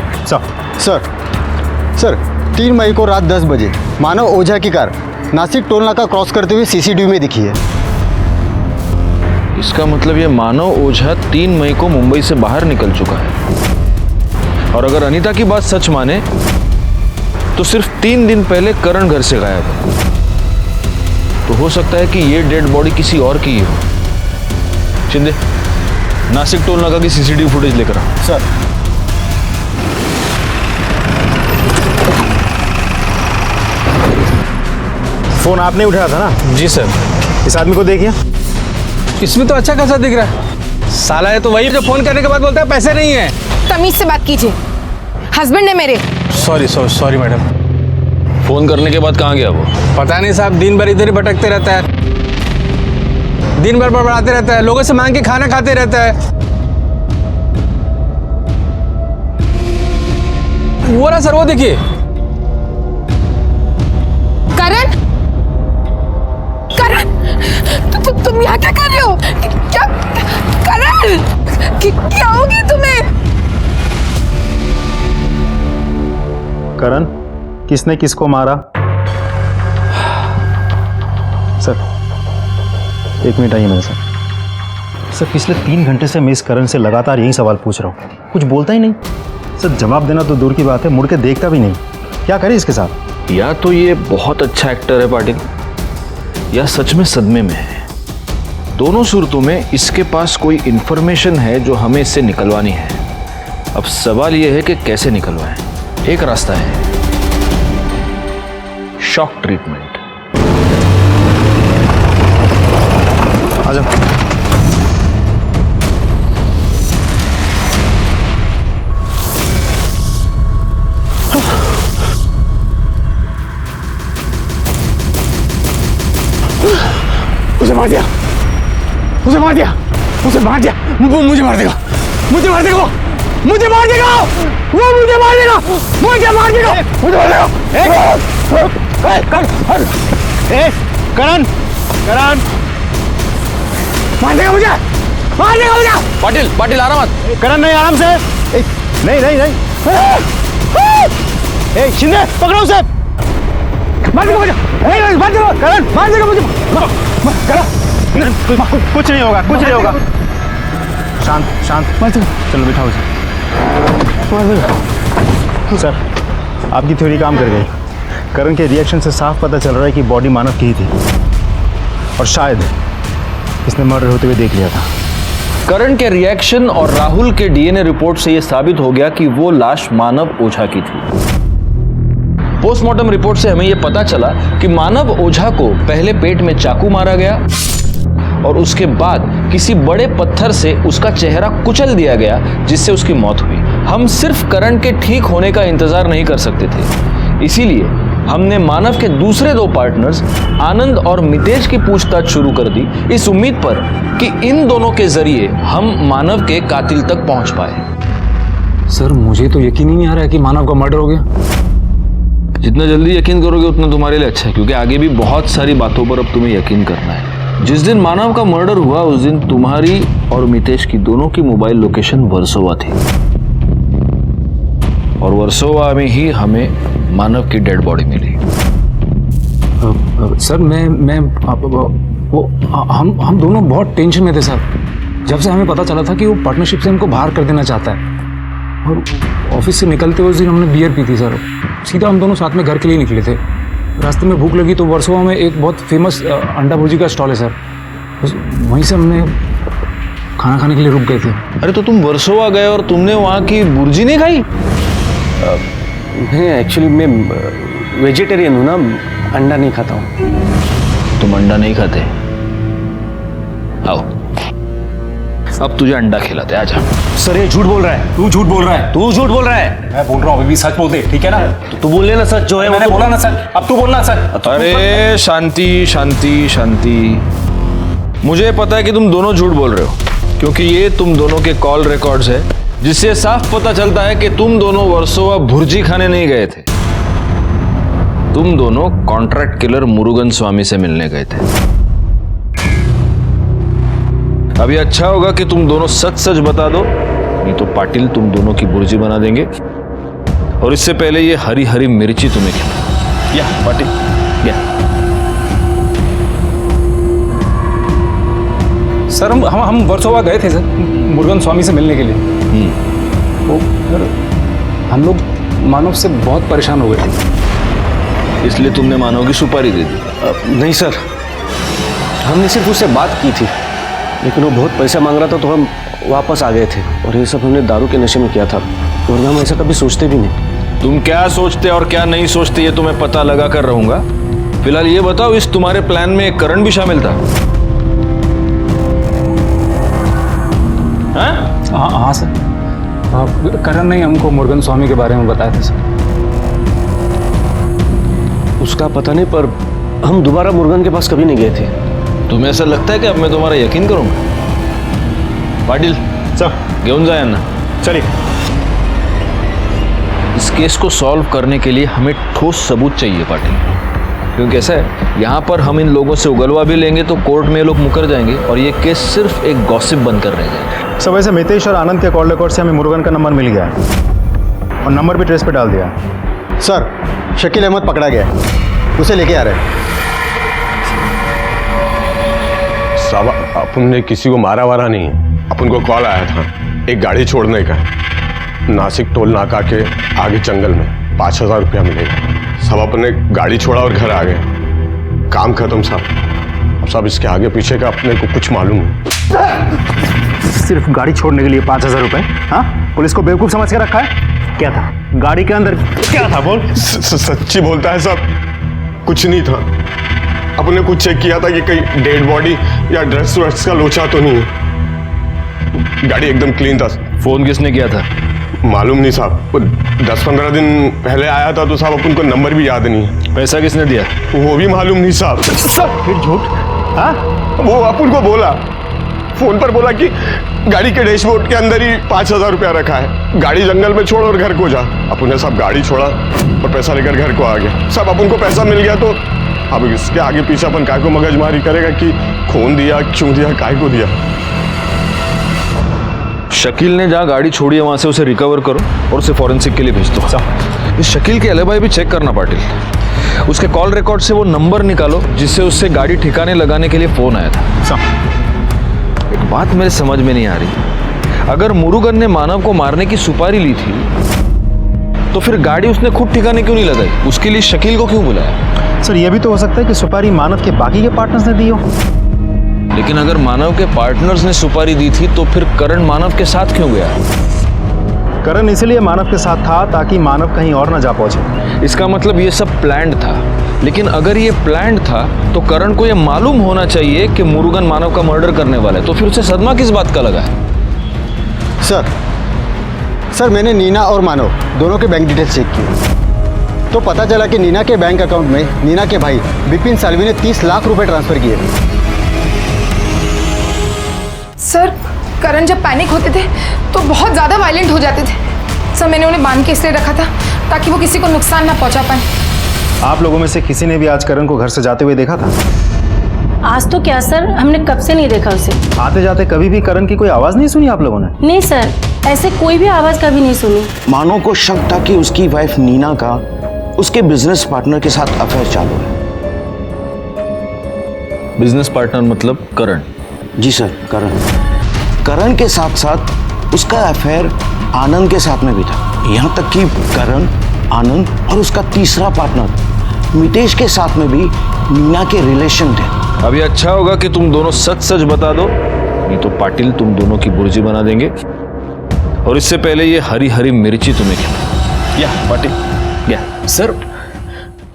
सर 3 मई को रात 10 बजे मानव ओझा की कार नासिक टोल नाका क्रॉस करते हुए सीसीटीवी में दिखी है। इसका मतलब ये मानव ओझा 3 मई को मुंबई से बाहर निकल चुका है। और अगर अनीता की बात सच माने तो सिर्फ 3 दिन पहले करण घर से गायब है। तो हो सकता है कि ये डेड बॉडी किसी और की ही हो। शिंदे, नासिक टोल नाका की सीसीटीवी फुटेज लेकर आ। सर। फोन आपने उठाया था ना? जी सर। इस आदमी को देखिए। इसमें तो अच्छा खासा दिख रहा है। साला है तो वही जो फोन करने के बाद बोलता है पैसे नहीं है। तमीज से बात कीजिए, हस्बैंड है मेरे। Sorry madam. फोन करने के बाद कहाँ गया वो? पता नहीं साहब, दिन भर इधर ही भटकते रहता है, दिन भर बड़बड़ाते रहता है, लोगों से मांग के खाना खाते रहता है। वो रहा सर, वो देखिए। करण, तुम यहाँ क्या कर रहे हो? क्या करण, क्या हो गया तुम्हें? करण, किसने किसको मारा? सर, 1 मिनट आइए मेरे साथ। सर, पिछले 3 घंटे से मैं इस करण से लगातार यही सवाल पूछ रहा हूँ, कुछ बोलता ही नहीं। सर, जवाब देना तो दूर की बात है, मुड़ के देखता भी नहीं। क्या करें इसके साथ? या तो ये बहुत अच्छा एक्टर है पाटिल, या सच में सदमे में है। दोनों सूरतों में इसके पास कोई इंफॉर्मेशन है जो हमें इससे निकलवानी है। अब सवाल यह है कि कैसे निकलवाएं। एक रास्ता है, शॉक ट्रीटमेंट। आ जाओ। उसे मार दिया, उसे मार दिया, उसे मार दिया। वो मुझे मार देगा, मुझे मार देगा, मुझे मार देगा, वो मुझे मार देगा, मुझे मार देगा, मुझे मार देगा। करण, करण, मार देगा मुझे, मार देगा मुझे। पाटिल आराम मत। करण नहीं, आराम से। नहीं नहीं नहीं। शिंदे, पकड़ो उसे। मार देगा मुझे, मार देगा करण, मार देगा मुझे। कुछ नहीं होगा, कुछ नहीं होगा। शांत शांत। चलो बिठाओ उसे। सर, आपकी थ्योरी काम कर गई। करण के रिएक्शन से साफ पता चल रहा है कि बॉडी मानव की ही थी, और शायद इसने मर्डर होते हुए देख लिया था। करण के रिएक्शन और राहुल के डीएनए रिपोर्ट से यह साबित हो गया कि वो लाश मानव ओझा की थी। पोस्टमार्टम रिपोर्ट से हमें यह पता चला कि मानव ओझा को पहले पेट में चाकू मारा गया और उसके बाद किसी बड़े पत्थर से उसका चेहरा कुचल दिया गया, जिससे उसकी मौत हुई। हम सिर्फ करण के ठीक होने का इंतजार नहीं कर सकते थे, इसीलिए हमने मानव के दूसरे 2 पार्टनर्स आनंद और मितेश की पूछताछ शुरू कर दी, इस उम्मीद पर कि इन दोनों के जरिए हम मानव के कातिल तक पहुंच पाए। सर, मुझे तो यकीन ही नहीं आ रहा है कि मानव का मर्डर हो गया। जितना जल्दी यकीन करोगे उतना तुम्हारे लिए अच्छा है, क्योंकि आगे भी बहुत सारी बातों पर अब तुम्हें यकीन करना है। जिस दिन मानव का मर्डर हुआ उस दिन तुम्हारी और मितेश की दोनों की मोबाइल लोकेशन वर्सोवा थी, और वर्सोवा में ही हमें मानव की डेड बॉडी मिली। सर, हम दोनों बहुत टेंशन में थे सर, जब से हमें पता चला था कि वो पार्टनरशिप से हमको बाहर कर देना चाहता है। और ऑफिस से निकलते हुए उस दिन हमने बियर पी थी सर। सीधा हम दोनों साथ में घर के लिए निकले थे। रास्ते में भूख लगी तो वर्सोवा में एक बहुत फेमस अंडा भुर्जी का स्टॉल है सर, वहीं से हमने खाना खाने के लिए रुक गए थे। अरे तो तुम वर्सोवा गए और तुमने वहाँ की भुर्जी नहीं खाई? नहीं, एक्चुअली मैं वेजिटेरियन हूँ ना, अंडा नहीं खाता हूँ। तुम अंडा नहीं खाते? आओ, अब तुझे अंडा खिलाते, आजा। सर, ये झूठ बोल रहा है। तू झूठ बोल रहा है, तू झूठ बोल रहा है। मैं बोल रहा हूँ, अभी भी सच बोलते, ठीक है ना? तो तू बोल लेना सच जो है। मैंने बोला ना सच, अब तू बोलना सच। अरे शांति शांति शांति। मुझे पता है कि तुम दोनों झूठ बोल रहे हो, क्योंकि ये तुम दोनों के कॉल रिकॉर्ड्स है, जिससे साफ पता चलता है कि तुम दोनों वर्सोवा भुर्जी खाने नहीं गए थे। तुम दोनों कॉन्ट्रैक्ट किलर मुरुगन स्वामी से मिलने गए थे। अभी अच्छा होगा कि तुम दोनों सच सच बता दो, नहीं तो पाटिल तुम दोनों की भुर्जी बना देंगे, और इससे पहले ये हरी हरी मिर्ची तुम्हें खिला। या पाटिल, या। सर हम वर्सोवा गए थे सर मुरुगन स्वामी से मिलने के लिए। वो सर हम लोग मानव से बहुत परेशान हो गए थे। इसलिए तुमने मानव की सुपारी दे दी? नहीं सर, हमने सिर्फ उससे बात की थी, लेकिन वो बहुत पैसा मांग रहा था तो हम वापस आ गए थे। और ये सब हमने दारू के नशे में किया था, और हम ऐसा कभी सोचते भी नहीं। तुम क्या सोचते और क्या नहीं सोचते ये तुम्हें पता लगा कर रहूंगा। फिलहाल ये बताओ, इस तुम्हारे प्लान में एक करण भी शामिल था? हाँ सर, करण ने हमको मुरुगन स्वामी के बारे में बताया था सर। उसका पता नहीं, पर हम दोबारा मुरुगन के पास कभी नहीं गए थे। तुम्हें ऐसा लगता है कि अब मैं तुम्हारा यकीन करूंगा? पाटिल सर घेऊन जा यांना। चलिए। इस केस को सॉल्व करने के लिए हमें ठोस सबूत चाहिए पाटिल, क्योंकि ऐसा है यहाँ पर हम इन लोगों से उगलवा भी लेंगे तो कोर्ट में ये लोग मुकर जाएंगे और ये केस सिर्फ एक गॉसिप बनकर रह जाएगा। सब वैसे मितेश और आनंद के कॉल रिकॉर्ड से हमें मुरुगन का नंबर मिल गया है और नंबर भी ट्रेस पे डाल दिया। सर शकील अहमद पकड़ा गया है, उसे लेके आ रहे हैं। साहब अपन ने किसी को मारा वारा नहीं है, अपन को कॉल आया था एक गाड़ी छोड़ने का, नासिक टोल नाका के आगे जंगल में 5,000 रुपया मिलेगा। सब अपन ने गाड़ी छोड़ा और घर आ गए, काम खत्म साहब। अब साहब इसके आगे पीछे का अपने को कुछ मालूम नहीं। सिर्फ गाड़ी छोड़ने के लिए 5,000 रुपए? हाँ, पुलिस को बेवकूफ समझ के रखा है? क्या था गाड़ी के अंदर? क्या था बोल? सच्ची बोलता है साहब, कुछ नहीं था। अपन ने कुछ चेक किया था कि कहीं डेड बॉडी या ड्रग्स व्रग्स का लोचा तो नहीं है। गाड़ी एकदम क्लीन था। फोन किसने किया था? मालूम नहीं साहब, 10-15 दिन पहले आया था तो साहब अपन को नंबर भी याद नहीं है। पैसा किसने दिया? वो भी मालूम नहीं साहब। फिर झूठ? हाँ, वो अपन को बोला, फोन पर बोला कि गाड़ी के डैशबोर्ड के अंदर ही 5,000 रुपया रखा है, गाड़ी जंगल में छोड़ और घर को जा। अपन ने साहब गाड़ी छोड़ा और पैसा लेकर घर को आ गया। साहब अपन को पैसा मिल गया तो अब इसके आगे पीछे अपन काय को मगजमारी करेगा कि खून दिया, क्यों दिया, काय को दिया। शकील ने जहाँ गाड़ी छोड़ी है वहां से उसे रिकवर करो और उसे फॉरेंसिक के लिए भेज दो। इस शकील के एलिबाई भी चेक करना पाटिल। उसके कॉल रिकॉर्ड से वो नंबर निकालो जिससे उससे गाड़ी ठिकाने लगाने के लिए फोन आया था। एक बात मेरे समझ में नहीं आ रही, अगर मुरुगन ने मानव को मारने की सुपारी ली थी तो फिर गाड़ी उसने खुद ठिकाने क्यों नहीं लगाई? उसके लिए शकील को क्यों बुलाया? सर ये भी तो हो सकता है कि सुपारी मानव के बाकी के पार्टनर्स ने दी हो। लेकिन अगर मानव के पार्टनर्स ने सुपारी दी थी तो फिर करण मानव के साथ क्यों गया? करण इसलिए मानव के साथ था ताकि मानव कहीं और ना जा पहुंचे। इसका मतलब ये सब प्लान्ड था। लेकिन अगर ये प्लान्ड था तो करण को ये मालूम होना चाहिए कि मुरुगन मानव का मर्डर करने वाला है, तो फिर उसे सदमा किस बात का लगा है? सर मैंने नीना और मानव दोनों के बैंक डिटेल्स चेक किए तो पता चला कि नीना के बैंक अकाउंट में नीना के भाई विपिन सालवी ने 30 लाख रुपए ट्रांसफर किए थे। सर करण जब पैनिक होते थे तो बहुत ज़्यादा वायलेंट हो जाते थे। सर मैंने उन्हें बांध के इसलिए रखा था ताकि वो किसी को नुकसान ना पहुंचा पाए। आप लोगों में से किसी ने भी आज करण को घर से जाते हुए देखा था? आज तो क्या सर, हमने कब से नहीं देखा उसे। आते जाते कभी भी करण की कोई आवाज नहीं सुनी आप लोगों ने? नहीं सर, ऐसे कोई भी आवाज कभी नहीं सुनी। मानो को शक था कि उसकी वाइफ नीना का उसके बिजनेस पार्टनर के साथ अफेयर चालू है। बिजनेस पार्टनर मतलब करण? जी सर, करण के साथ साथ उसका अफेयर आनंद के साथ में भी था। यहाँ तक कि करण, आनंद और उसका तीसरा पार्टनर मितेश के साथ में भी नीना के रिलेशन थे। अभी अच्छा होगा कि तुम दोनों सच सच बता दो, नहीं तो पाटिल तुम दोनों की बुर्जी बना देंगे। और इससे पहले ये हरी हरी मिर्ची तुम्हें खिला। या पाटिल या। सर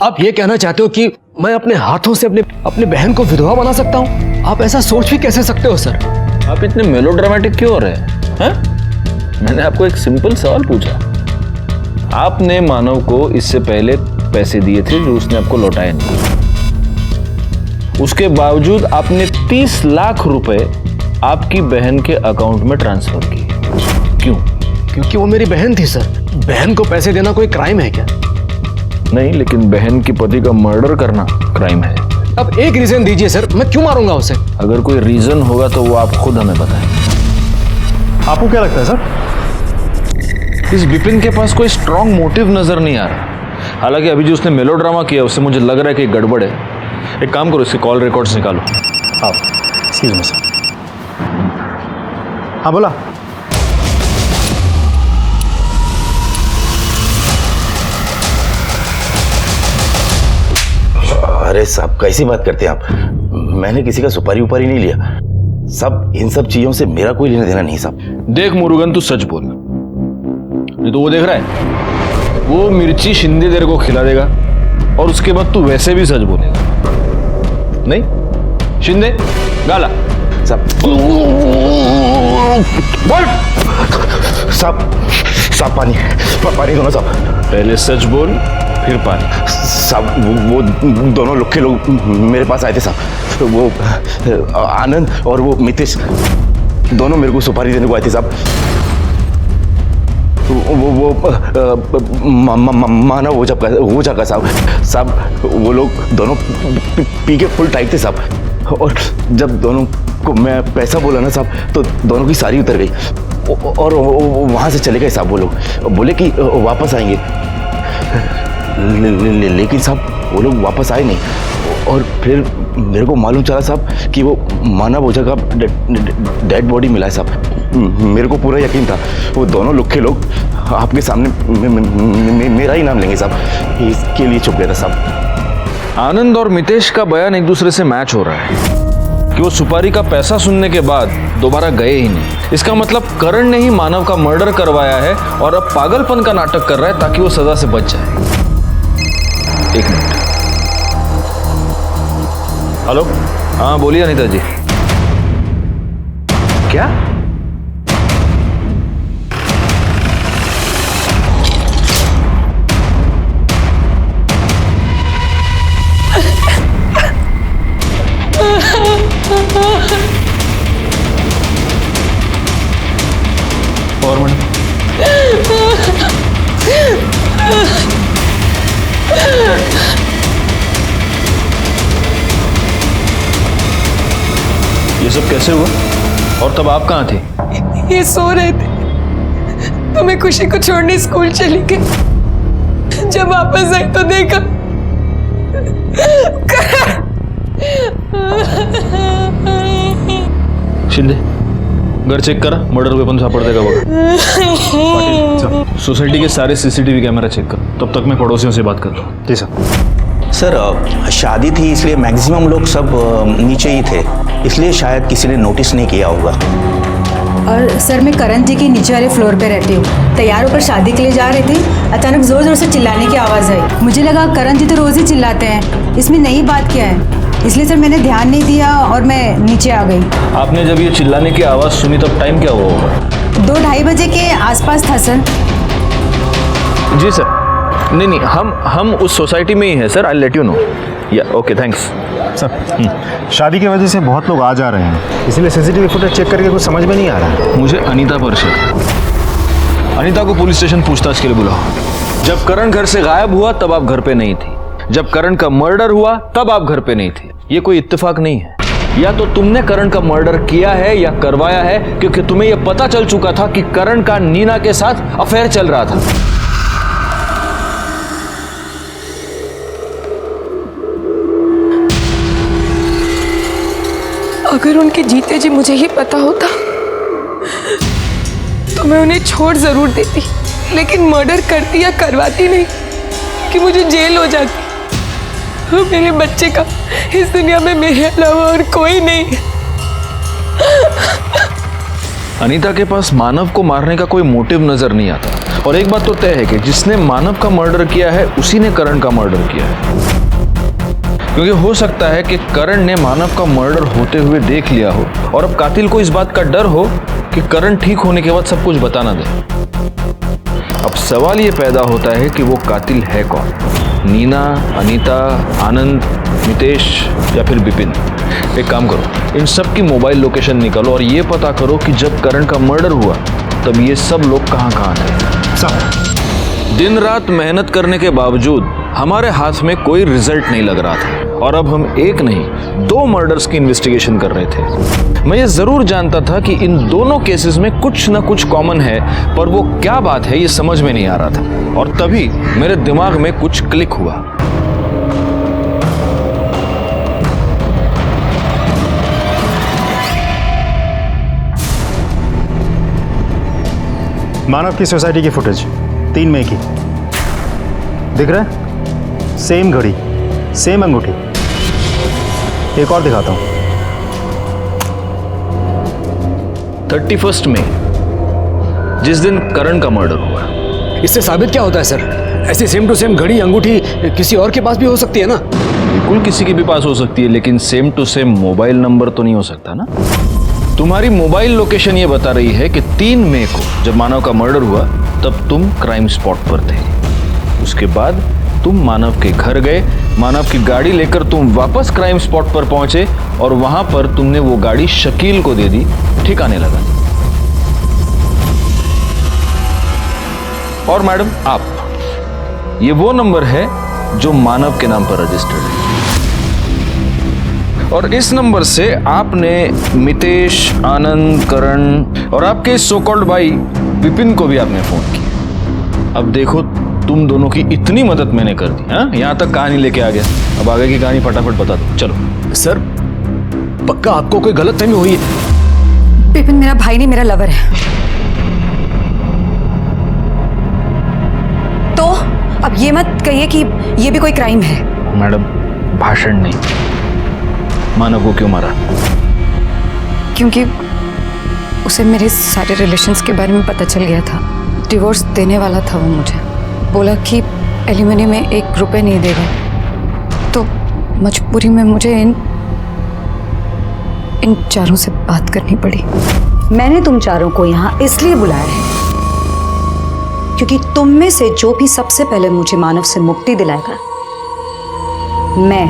आप ये कहना चाहते हो कि मैं अपने हाथों से अपने बहन को विधवा बना सकता हूँ? आप ऐसा सोच भी कैसे सकते हो सर? आप इतने मेलोड्रामेटिक क्यों हो रहे हैं? मैंने आपको एक सिंपल सवाल पूछा। आपने मानव को इससे पहले पैसे दिए थे जो उसने आपको लौटाए नहीं। उसके बावजूद आपने 30 लाख रुपए आपकी बहन के अकाउंट में ट्रांसफर किए। क्यों? क्योंकि वो मेरी बहन थी सर। बहन को पैसे देना कोई क्राइम है क्या? नहीं, लेकिन बहन की पति का मर्डर करना क्राइम है। अब एक रीजन दीजिए सर, मैं क्यों मारूंगा उसे? अगर कोई रीजन होगा तो वो आप खुद हमें बताएं। आपको क्या लगता है सर? इस विपिन के पास कोई स्ट्रॉन्ग मोटिव नजर नहीं आ रहा। हालांकि अभी जो उसने मेलोड्रामा किया उससे मुझे लग रहा है कि गड़बड़ है। एक काम करो, इसके कॉल रिकॉर्ड्स निकालो। आप एक्सक्यूज मी सर। हाँ बोला। अरे साहब कैसी बात करते हैं आप? मैंने किसी का सुपारी उपारी नहीं लिया साहब। इन सब चीजों से मेरा कोई लेना देना नहीं साहब। देख मुरुगन, तू सच बोल। नहीं तो वो देख रहा है, वो मिर्ची शिंदे तेरे को खिला देगा और उसके बाद तू वैसे भी सच बोलेगा। नहीं शिंदे, गाला साहब। बोल साहब, पानी दो ना साहब। पहले सच बोल फिर पानी। साहब वो दोनों लोग के लोग मेरे पास आए थे साहब। वो आनंद और वो मितेश दोनों मेरे को सुपारी देने को आए थे साहब। वो मानव ओझा का साहब वो लोग दोनों पी के फुल टाइट थे साहब। और जब दोनों को मैं पैसा बोला ना साहब तो दोनों की सारी उतर गई और वहाँ से चले गए साहब। वो लोग बोले कि वापस आएंगे, लेकिन साहब वो लोग वापस आए नहीं। और फिर मेरे को मालूम चला साहब कि वो मानव ओझा का डेड बॉडी मिला है साहब। मेरे को पूरा यकीन था वो दोनों लोग के लोग आपके सामने मेरा ही नाम लेंगे साहब, इसके लिए छुप गया था साहब। आनंद और मितेश का बयान एक दूसरे से मैच हो रहा है कि वो सुपारी का पैसा सुनने के बाद दोबारा गए ही नहीं। इसका मतलब करण ने ही मानव का मर्डर करवाया है और अब पागलपन का नाटक कर रहा है ताकि वो सजा से बच जाए। एक मिनट। हेलो, हाँ बोलिए अनीता जी। क्या? और मैडम ये सब कैसे हुआ और तब आप कहाँ थे? ये सो रहे थे तो मैं खुशी को छोड़ने स्कूल चली गई। जब वापस आई तो देखा शिंदे घर चेक करा, मर्डर वेपन सापड़ देगा बघा। पाटिल सोसाइटी के सारे सीसीटीवी कैमरा चेक करो, तब तक मैं पड़ोसियों से बात कर रहा हूँ। जी सर शादी थी इसलिए मैक्सिमम लोग सब नीचे ही थे, इसलिए शायद किसी ने नोटिस नहीं किया होगा। और सर मैं करण जी के नीचे वाले फ्लोर पे रहती हूँ। तैयार होकर शादी के लिए जा रहे थे, अचानक जोर जोर से चिल्लाने की आवाज़ आई। मुझे लगा करण जी तो रोज़ ही चिल्लाते हैं, इसमें नई बात क्या है, इसलिए सर मैंने ध्यान नहीं दिया और मैं नीचे आ गई। आपने जब ये चिल्लाने की आवाज़ सुनी तब टाइम क्या हुआ होगा? 2-2:30 बजे के आसपास था सर। जी सर। नहीं हम उस सोसाइटी में ही हैं sir. I let you know. या ओके थैंक्स सर। शादी की वजह से बहुत लोग आ जा रहे हैं, इसलिए सीसीटीवी फुटेज चेक करके कुछ समझ में नहीं आ रहा है। मुझे अनीता पर शक। अनीता को पुलिस स्टेशन पूछताछ के लिए बुलाओ। जब करण घर से गायब हुआ तब आप घर पे नहीं थी, जब करण का मर्डर हुआ तब आप घर पे नहीं थी। ये कोई इत्तेफाक नहीं है। या तो तुमने करण का मर्डर किया है या करवाया है, क्योंकि तुम्हें यह पता चल चुका था कि करण का नीना के साथ अफेयर चल रहा था। अगर उनके जीते जी मुझे ही पता होता तो मैं उन्हें छोड़ जरूर देती, लेकिन मर्डर करती या करवाती नहीं कि मुझे जेल हो जाती। और मेरे बच्चे का इस दुनिया में मेरे अलावा और कोई नहीं। अनीता के पास मानव को मारने का कोई मोटिव नजर नहीं आता। और एक बात तो तय है कि जिसने मानव का मर्डर किया है उसी ने करण का मर्डर किया है। क्योंकि हो सकता है कि करण ने मानव का मर्डर होते हुए देख लिया हो और अब कातिल को इस बात का डर हो कि करण ठीक होने के बाद सब कुछ बता ना दे। अब सवाल ये पैदा होता है कि वो कातिल है कौन? नीना, अनीता, आनंद, मितेश या फिर विपिन? एक काम करो, इन सब की मोबाइल लोकेशन निकालो और ये पता करो कि जब करण का मर्डर हुआ तब ये सब लोग कहाँ थे। सब दिन रात मेहनत करने के बावजूद हमारे हाथ में कोई रिजल्ट नहीं लग रहा था और अब हम एक नहीं 2 मर्डर्स की इन्वेस्टिगेशन कर रहे थे। मैं ये जरूर जानता था कि इन दोनों केसेस में कुछ ना कुछ कॉमन है, पर वो क्या बात है ये समझ में नहीं आ रहा था। और तभी मेरे दिमाग में कुछ क्लिक हुआ। मानव की सोसाइटी की फुटेज 3 मई की दिख रहा है? सेम घड़ी, सेम अंगूठी। एक और दिखाता हूं। 31 मई, जिस दिन करण का मर्डर हुआ। इससे साबित क्या होता है सर? ऐसी सेम टू सेम घड़ी अंगूठी किसी और के पास भी हो सकती है ना? बिल्कुल किसी के भी पास हो सकती है, लेकिन same to same mobile number तो नहीं हो सकता ना। तुम्हारी मोबाइल लोकेशन ये बता रही है कि 3 मई को जब मानव का मर्डर हुआ तब तुम क्राइम स्पॉट पर थे। उसके बाद तुम मानव के घर गए, मानव की गाड़ी लेकर तुम वापस क्राइम स्पॉट पर पहुंचे और वहां पर तुमने वो गाड़ी शकील को दे दी, ठिकाने लगा दी। और मैडम, आप, ये वो नंबर है जो मानव के नाम पर रजिस्टर्ड है और इस नंबर से आपने मितेश, आनंद, करण और आपके सो कॉल्ड भाई विपिन को भी आपने फोन किया। अब देखो, तुम दोनों की इतनी मदद मैंने कर दी, हाँ? यहां तक कहानी लेके आ गया। अब आगे की कहानी फटाफट बता दो, चलो। सर, पक्का आपको कोई गलतफहमी हुई है? विपिन मेरा भाई नहीं, मेरा लवर है। तो अब ये मत कहिए कि ये भी कोई क्राइम है। मैडम, भाषण नहीं। मानव को क्यों मारा? क्योंकि उसे मेरे सारे रिलेशंस के बारे में पता चल गया था। डिवोर्स देने वाला था वो मुझे। बोला कि एलिमनी में 1 रुपए नहीं देगा। तो मजबूरी में मुझे इन चारों से बात करनी पड़ी। मैंने तुम चारों को यहाँ इसलिए बुलाया है क्योंकि तुम में से जो भी सबसे पहले मुझे मानव से मुक्ति दिलाएगा, मैं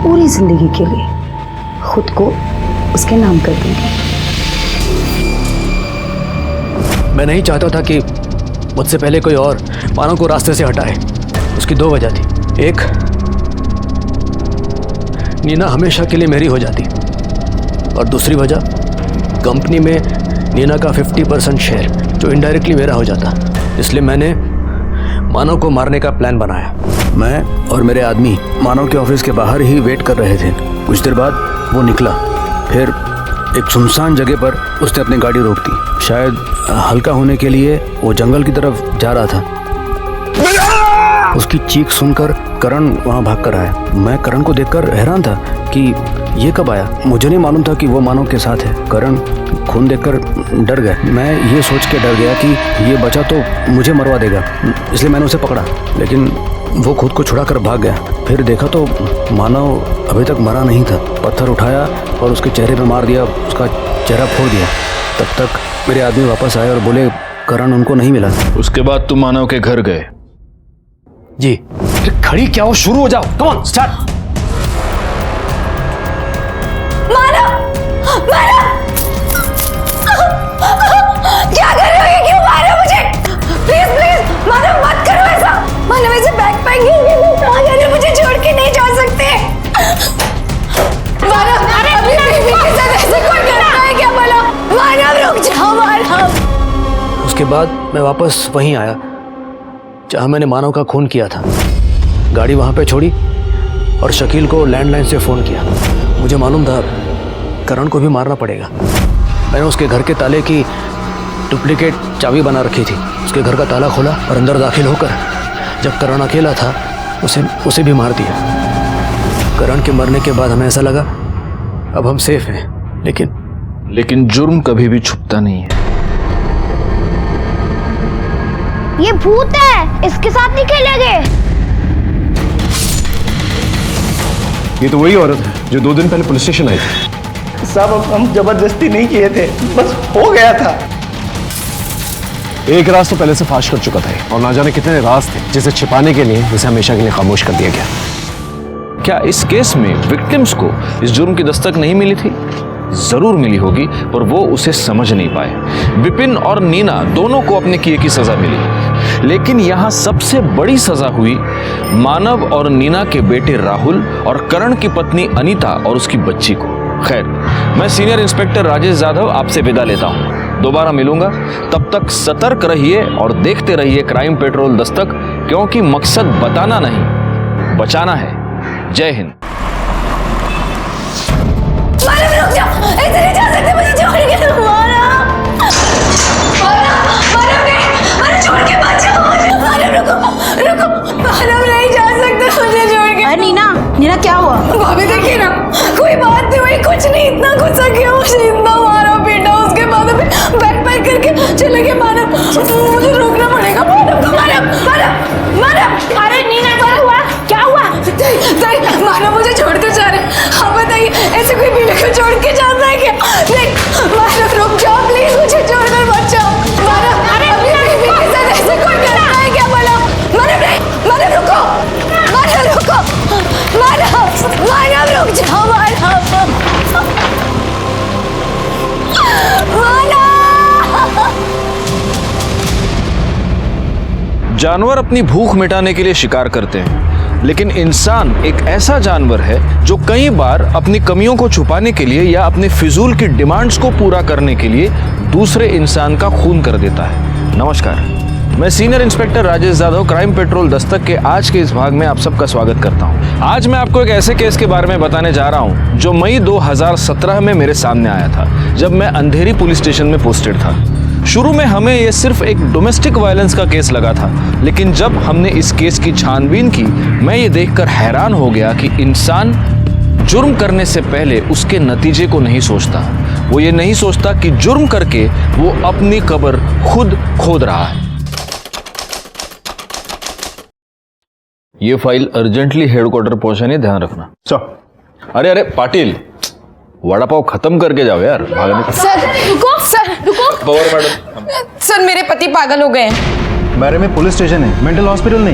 पूरी जिंदगी के लिए खुद को उसके नाम कर दूंगी। मैं नहीं चाहता था कि मुझसे पहले कोई और मानव को रास्ते से हटाए। उसकी 2 वजह थी। एक, नीना हमेशा के लिए मेरी हो जाती और दूसरी वजह, कंपनी में नीना का 50% शेयर जो इनडायरेक्टली मेरा हो जाता। इसलिए मैंने मानव को मारने का प्लान बनाया। मैं और मेरे आदमी मानव के ऑफिस के बाहर ही वेट कर रहे थे। कुछ देर बाद वो निकला। फिर एक सुनसान जगह पर उसने अपनी गाड़ी रोक दी। शायद हल्का होने के लिए वो जंगल की तरफ जा रहा था। उसकी चीख सुनकर करण वहाँ भाग कर आया। मैं करण को देखकर हैरान था कि ये कब आया। मुझे नहीं मालूम था कि वो मानव के साथ है। करण खून देखकर डर गया। मैं ये सोच के डर गया कि ये बचा तो मुझे मरवा देगा, इसलिए मैंने उसे पकड़ा, लेकिन वो खुद को छुड़ाकर भाग गया। फिर देखा तो मानव अभी तक मरा नहीं था। पत्थर उठाया और उसके चेहरे पे मार दिया, उसका चेहरा फोड़ दिया। तब तक मेरे आदमी वापस आए और बोले करण उनको नहीं मिला। उसके बाद तुम मानव के घर गए? जी। खड़ी क्या हो, शुरू हो जाओ, कम ऑन स्टार्ट। क्या कर रहे हो? ये क्यों मार रहे हो मुझे? प्लीज प्लीज मानव, मत करो ऐसा। मानव ऐसे बैक पैंग कहाँ जा रहे हो? मुझे छोड़ के नहीं जा सकते। मानव, अभी बेबी के साथ ऐसे कोई करता है क्या? बोलो मानव, रुक जाओ मानव। उसके बाद मैं वापस वहीं आया जहाँ मैंने मानव का खून किया था। गाड़ी वहाँ पे छोड़ी और शकील को लैंडलाइन से फ़ोन किया। मुझे मालूम था करण को भी मारना पड़ेगा। मैंने उसके घर के ताले की डुप्लीकेट चाबी बना रखी थी। उसके घर का ताला खोला और अंदर दाखिल होकर जब करण अकेला था उसे भी मार दिया। करण के मरने के बाद हमें ऐसा लगा अब हम सेफ हैं, लेकिन जुर्म कभी भी छुपता नहीं है। ये भूत है, इसके साथ नहीं खेलेंगे। ये तो वही औरत है जो 2 दिन पहले पुलिस स्टेशन आई थी। साहब, हम जबरदस्ती नहीं किए थे, बस हो गया था। एक राज तो पहले से फाश कर चुका था और ना जाने कितने राज थे जिसे छिपाने के लिए इसे हमेशा के लिए खामोश कर दिया गया। क्या इस केस में विक्टिम्स को इस जुर्म की दस्तक नहीं मिली थी? जरूर मिली होगी, पर वो उसे समझ नहीं पाए। विपिन और नीना दोनों को अपने किए की सजा मिली, लेकिन यहां सबसे बड़ी सजा हुई मानव और नीना के बेटे राहुल और करण की पत्नी अनीता और उसकी बच्ची को। खैर, मैं सीनियर इंस्पेक्टर राजेश यादव आपसे विदा लेता हूं। दोबारा मिलूंगा, तब तक सतर्क रहिए और देखते रहिए क्राइम पेट्रोल दस्तक, क्योंकि मकसद बताना नहीं, बचाना है। जय हिंद। मानव, रुक जाओ, ऐसे नहीं जा सकते, मुझे छोड़ के। मानव, मानव, छोड़ के मत जाओ मानव, रुको रुको, मानव नहीं जा सकते मुझे छोड़ के। अरे नीना, नीना क्या हुआ? भाभी देखिए ना, कोई बात नहीं हुई, कुछ नहीं, इतना गुस्सा किया मुझे, इतना मारा पीटा, उसके बाद अभी बैक पैक करके चले गए मानव। मुझे रोकना पड़ेगा मानव, मानव मानव मानव। अरे नीना क्या हुआ? क्या हुआ? मानव मुझे छोड़कर जा रहे हैं। हाँ बताइए, ऐसे कोई बीवी को छोड़ के जाता है क्या? नहीं मानव रुक जाओ प्लीज, मुझे छोड़कर मत जाओ मानव। अरे अपनी बीवी के साथ ऐसे कोई करता है क्या? मानव नहीं, मानव रुको, मानव रुको, मानव मानव रुक जाओ मानव, मानव। जानवर अपनी भूख मिटाने के लिए शिकार करते हैं, लेकिन इंसान एक ऐसा जानवर है जो कई बार अपनी कमियों को छुपाने के लिए या अपने फिजूल की डिमांड्स को पूरा करने के लिए दूसरे इंसान का खून कर देता है। नमस्कार, मैं senior inspector Rajesh Yadav, crime petrol Dastak के आज के इस भाग में आप सबका स्वागत करता हूं। आज मैं आपको एक ऐसे केस के बारे में बताने जा रहा हूं जो मई 2017 में मेरे सामने आया था, जब मैं अंधेरी पुलिस स्टेशन में पोस्टेड था। शुरू में हमें यह सिर्फ एक डोमेस्टिक वायलेंस का केस लगा था, लेकिन जब हमने इस केस की छानबीन की, मैं ये देखकर हैरान हो गया कि इंसान जुर्म करने से पहले उसके नतीजे को नहीं सोचता। वो ये नहीं सोचता कि जुर्म करके वो अपनी कब्र खुद खोद रहा है। ये फाइल अर्जेंटली हेडक्वार्टर पहुंचाने, ध्यान रखना। अरे अरे पाटिल, वड़ा पाव खत्म करके जाओ यार, भागने। सर रुको, सर रुको। पवार मैडम, सर मेरे पति पागल हो गए हैं। बारे में पुलिस स्टेशन है, मेंटल हॉस्पिटल नहीं।